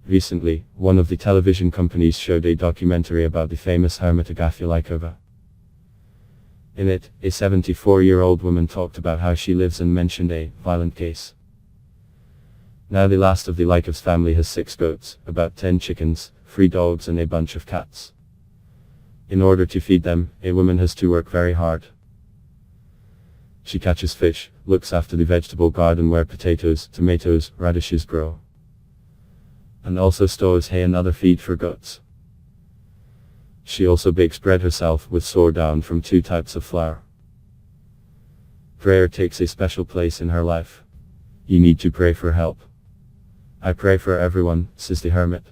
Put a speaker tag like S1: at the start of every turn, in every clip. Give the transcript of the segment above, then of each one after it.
S1: Recently, one of the television companies showed a documentary about the famous hermit Agafya Lykova. In it, a 74-year-old woman talked about how she lives and mentioned a violent case. Now the last of the Lykovs family has 6 goats, about 10 chickens, 3 dogs and a bunch of cats. In order to feed them, a woman has to work very hard. She catches fish, looks after the vegetable garden where potatoes, tomatoes, radishes grow, and also stores hay and other feed for goats. She also bakes bread herself with sourdough from 2 types of flour. Prayer takes a special place in her life. You need to pray for help. I pray for everyone, says the hermit.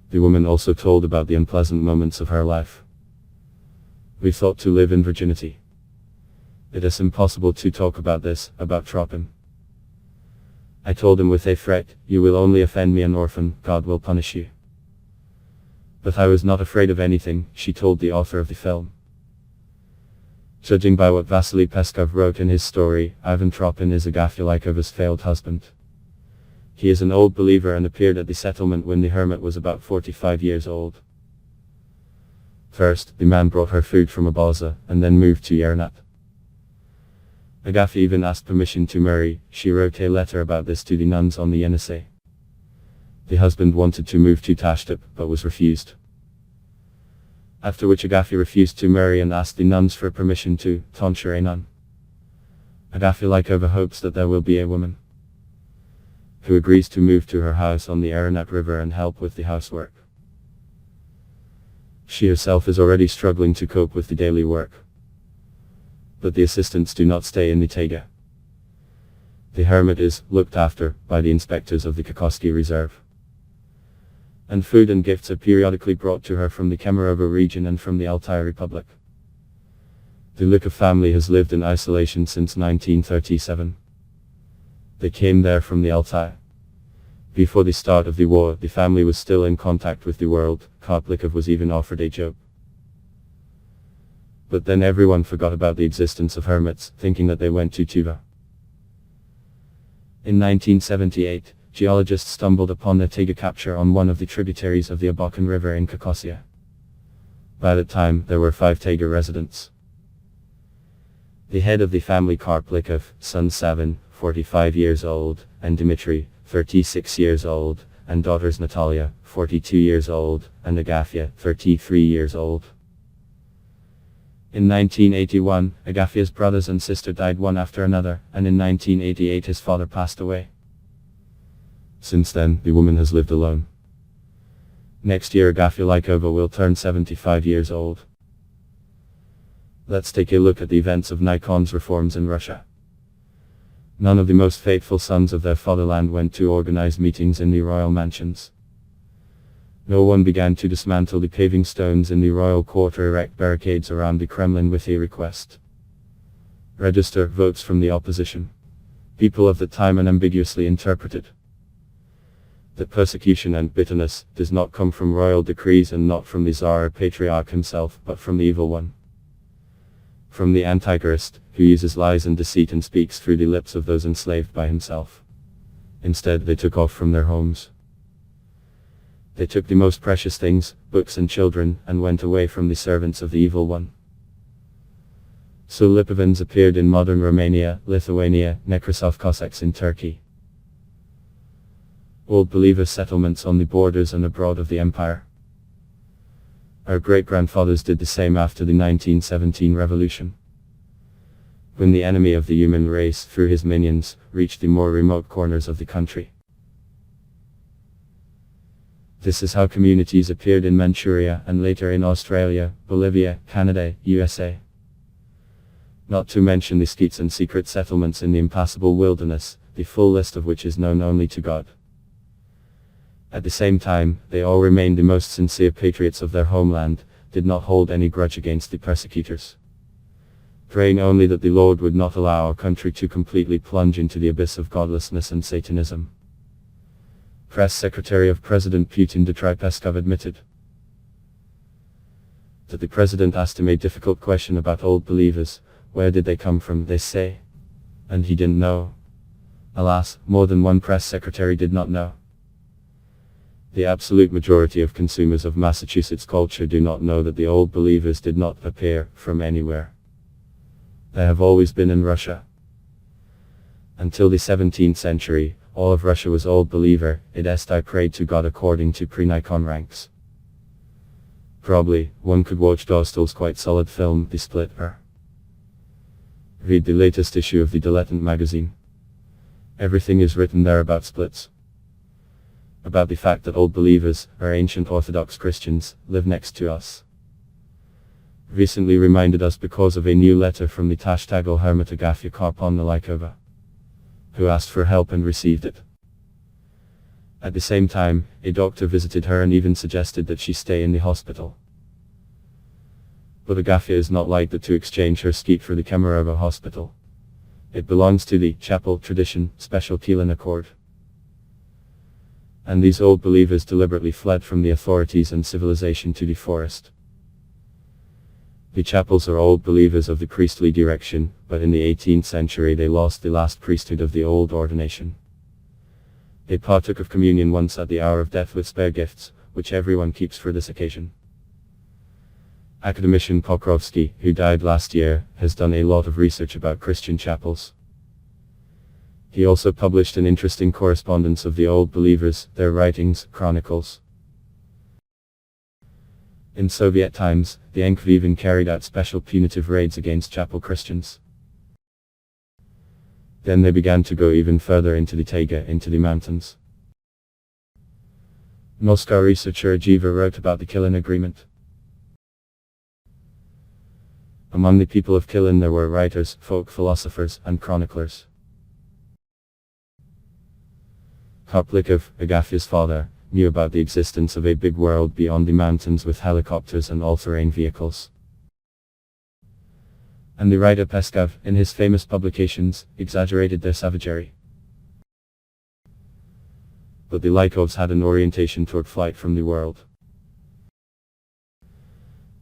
S1: The woman also told about the unpleasant moments of her life. We thought to live in virginity. It is impossible to talk about this, about Tropin. I told him with a threat, you will only offend me an orphan, God will punish you. But I was not afraid of anything, she told the author of the film. Judging by what Vasily Peskov wrote in his story, Ivan Tropin is Agafya Lykova's failed husband. He is an old believer and appeared at the settlement when the hermit was about 45 years old. First, the man brought her food from Obaza, and then moved to Hermit. Agafya even asked permission to marry. She wrote a letter about this to the nuns on the Yenisei. The husband wanted to move to Tashtip, but was refused. After which Agafya refused to marry and asked the nuns for permission to tonsure a nun. Agafya Lykova hopes that there will be a woman who agrees to move to her house on the Hermit River and help with the housework. She herself is already struggling to cope with the daily work. But the assistants do not stay in the taiga. The hermit is looked after by the inspectors of the Kokoski Reserve. And food and gifts are periodically brought to her from the Kemerovo region and from the Altai Republic. The Lykov family has lived in isolation since 1937. They came there from the Altai. Before the start of the war, the family was still in contact with the world. Count Lykov was even offered a job. But then everyone forgot about the existence of hermits, thinking that they went to Tuva. In 1978, geologists stumbled upon the taiga capture on one of the tributaries of the Abakan River in Caucasia. By that time, there were 5 taiga residents. The head of the family, Karp Lykov, son Savin, 45 years old, and Dmitry, 36 years old, and daughters Natalia, 42 years old, and Agafya, 33 years old. In 1981, Agafya's brothers and sister died one after another, and in 1988 his father passed away. Since then, the woman has lived alone. Next year Agafya Lykova will turn 75 years old. Let's take a look at the events of Nikon's reforms in Russia. None of the most faithful sons of their fatherland went to organize meetings in the royal mansions. No one began to dismantle the paving stones in the royal court or erect barricades around the Kremlin with a request. Register votes from the opposition. People of the time unambiguously interpreted that persecution and bitterness does not come from royal decrees and not from the Tsar or Patriarch himself, but from the evil one. From the Antichrist, who uses lies and deceit and speaks through the lips of those enslaved by himself. Instead, they took off from their homes. They took the most precious things, books and children, and went away from the servants of the evil one. So Lipovans appeared in modern Romania, Lithuania, Nekrasov Cossacks in Turkey. Old Believer settlements on the borders and abroad of the empire. Our great-grandfathers did the same after the 1917 revolution. When the enemy of the human race, through his minions, reached the more remote corners of the country. This is how communities appeared in Manchuria and later in Australia, Bolivia, Canada, USA. Not to mention the skeets and secret settlements in the impassable wilderness, the full list of which is known only to God. At the same time, they all remained the most sincere patriots of their homeland, did not hold any grudge against the persecutors, praying only that the Lord would not allow our country to completely plunge into the abyss of godlessness and Satanism. Press Secretary of President Putin Dmitry Peskov admitted that the president asked him a difficult question about old believers. Where did they come from, they say? And he didn't know. Alas, more than one press secretary did not know. The absolute majority of consumers of Massachusetts culture do not know that the Old Believers did not appear from anywhere. They have always been in Russia. Until the 17th century, all of Russia was Old Believer, it est I prayed to God according to pre-Nikon ranks. Probably, one could watch Dostal's quite solid film, The Split, or read the latest issue of the Dilettante magazine. Everything is written there about splits. About the fact that Old Believers, or ancient Orthodox Christians, live next to us. Recently reminded us because of a new letter from the #Hermit Agafya Lykova, who asked for help and received it. At the same time, a doctor visited her and even suggested that she stay in the hospital. But Agafya is not like that to exchange her skeet for the Kemerovo hospital. It belongs to the chapel tradition, special Kilin accord. And these Old Believers deliberately fled from the authorities and civilization to the forest. The chapels are Old Believers of the priestly direction, but in the 18th century they lost the last priesthood of the old ordination. They partook of communion once at the hour of death with spare gifts, which everyone keeps for this occasion. Academician Pokrovsky, who died last year, has done a lot of research about Christian chapels. He also published an interesting correspondence of the Old Believers, their writings, chronicles. In Soviet times, the NKVD even carried out special punitive raids against chapel Christians. Then they began to go even further into the taiga, into the mountains. Moscow researcher Agafya wrote about the Kilin agreement. Among the people of Kilin there were writers, folk philosophers, and chroniclers. Lykovs, Agafya's father, knew about the existence of a big world beyond the mountains with helicopters and all-terrain vehicles. And the writer Peskov, in his famous publications, exaggerated their savagery. But the Lykovs had an orientation toward flight from the world.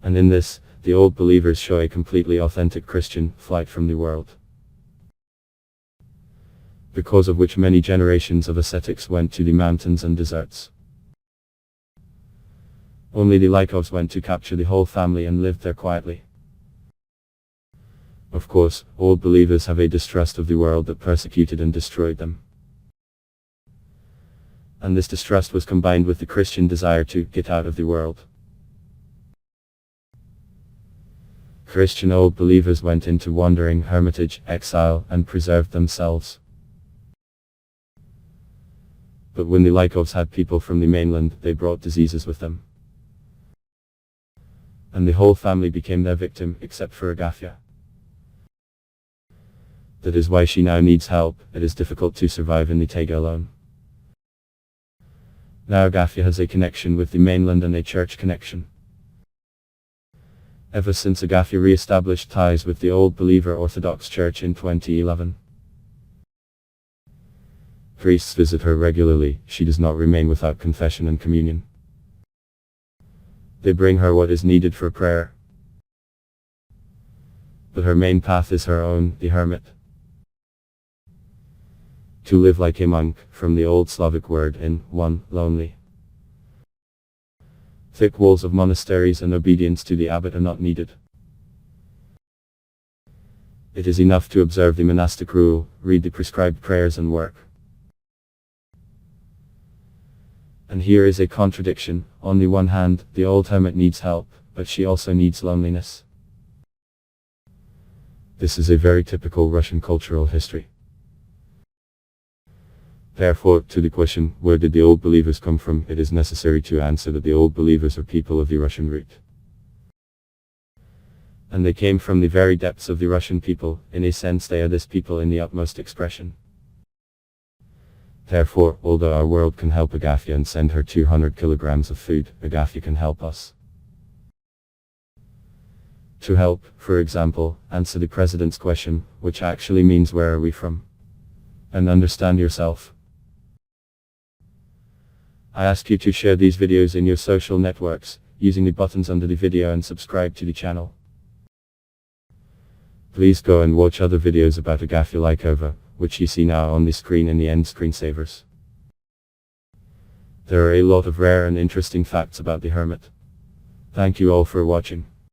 S1: And in this, the Old Believers show a completely authentic Christian flight from the world. Because of which many generations of ascetics went to the mountains and deserts. Only the Lykovs went to capture the whole family and lived there quietly. Of course, Old Believers have a distrust of the world that persecuted and destroyed them. And this distrust was combined with the Christian desire to get out of the world. Christian Old Believers went into wandering, hermitage, exile, and preserved themselves. But when the Lykovs had people from the mainland, they brought diseases with them. And the whole family became their victim, except for Agafya. That is why she now needs help. It is difficult to survive in the taiga alone. Now Agafya has a connection with the mainland and a church connection. Ever since Agafya re-established ties with the Old Believer Orthodox Church in 2011. Priests visit her regularly, she does not remain without confession and communion. They bring her what is needed for prayer. But her main path is her own, the hermit. To live like a monk, from the old Slavic word in, one, lonely. Thick walls of monasteries and obedience to the abbot are not needed. It is enough to observe the monastic rule, read the prescribed prayers and work. And here is a contradiction. On the one hand, the old hermit needs help, but she also needs loneliness. This is a very typical Russian cultural history. Therefore, to the question, where did the Old Believers come from, it is necessary to answer that the Old Believers are people of the Russian root. And they came from the very depths of the Russian people. In a sense they are this people in the utmost expression. Therefore, although our world can help Agafya and send her 200 kilograms of food, Agafya can help us. To help, for example, answer the president's question, which actually means where are we from? And understand yourself. I ask you to share these videos in your social networks, using the buttons under the video and subscribe to the channel. Please go and watch other videos about Agafya Lykova, which you see now on the screen in the end screensavers. There are a lot of rare and interesting facts about the hermit. Thank you all for watching.